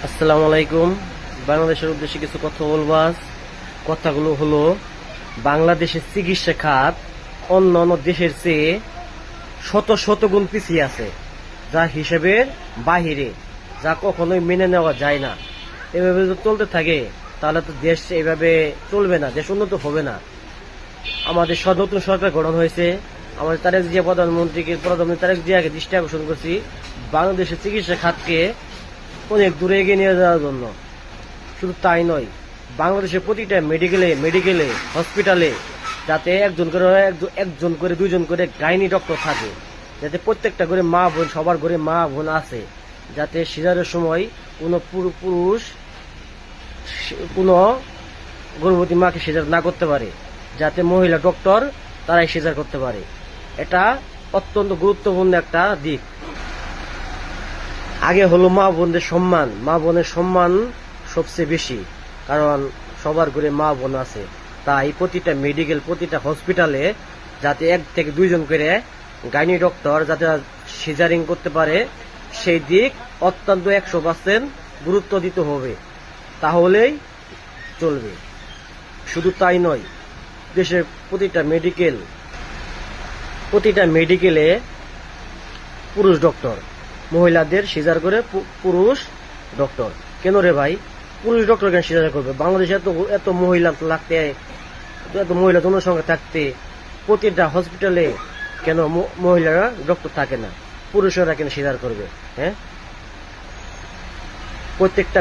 আসসালামু আলাইকুম। বাংলাদেশের উদ্দেশ্যে কিছু কথা বলবো আজ। কথাগুলো হলো, বাংলাদেশের চিকিৎসা খাত অন্য অন্য দেশের চেয়ে শত শত গুণ পিছিয়ে আছে, যা হিসেবের বাহিরে, যা কখনোই মেনে নেওয়া যায় না। এভাবে যদি চলতে থাকে তাহলে তো দেশ এইভাবে চলবে না, দেশ উন্নত হবে না। আমাদের নতুন সরকার গঠন হয়েছে, আমাদের তারেক জিয়া প্রধানমন্ত্রী তারেক জিয়াকে দৃষ্টি আকর্ষণ করছি বাংলাদেশের চিকিৎসা খাতকে অনেক দূরে এগিয়ে নিয়ে যাওয়ার জন্য। শুধু তাই নয়, বাংলাদেশের প্রতিটা মেডিকেলে হসপিটালে যাতে একজন করে দুইজন করে গাইনি ডক্টর থাকে, যাতে প্রত্যেকটা ঘরে মা বোন, সবার ঘরে মা বোন আছে, যাতে সিজারের সময় কোনো পুরুষ কোনো গর্ভবতী মাকে সিজার না করতে পারে, যাতে মহিলা ডক্টর তারাই সিজার করতে পারে। এটা অত্যন্ত গুরুত্বপূর্ণ একটা দিক। আগে হলো মা বোনের সম্মান সবচেয়ে বেশি, কারণ সবার ঘরে মা বোন আছে। তাই প্রতিটা হসপিটালে যাতে এক থেকে দুইজন করে গাইনি ডক্টর যাতে সিজারিং করতে পারে, সেই দিক অত্যন্ত 100% গুরুত্ব দিতে হবে, তাহলেই চলবে। শুধু তাই নয়, দেশের প্রতিটা মেডিকেলে পুরুষ ডক্টর, মহিলাদের সিজার করে পুরুষ ডক্টর। কেন রে ভাই, পুরুষ ডক্টর কেন সিজার করবে? বাংলাদেশে এত মহিলা লাগতে, এত মহিলা জনসংখ্যা থাকতে প্রতিটা হসপিটালে কেন মহিলারা ডক্টর থাকে না? পুরুষরা কেন সিজার করবে? হ্যাঁ, প্রত্যেকটা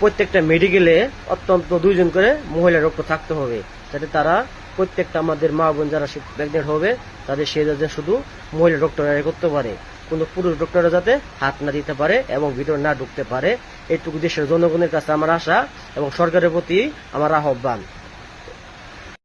প্রত্যেকটা মেডিকেলে অত্যন্ত দুইজন করে মহিলা ডক্টর থাকতে হবে, যাতে তারা প্রত্যেকটা আমাদের মা বোন যারা প্রেগনেন্ট হবে তাদের যাতে শুধু মহিলা ডক্টর করতে পারে, কোনো পুরুষ ডক্টররা যাতে হাত না দিতে পারে এবং ভিতরে না ঢুকতে পারে। এইটুকু দেশের জনগণের কাছে আমার আশা এবং সরকারের প্রতি আমার আহ্বান।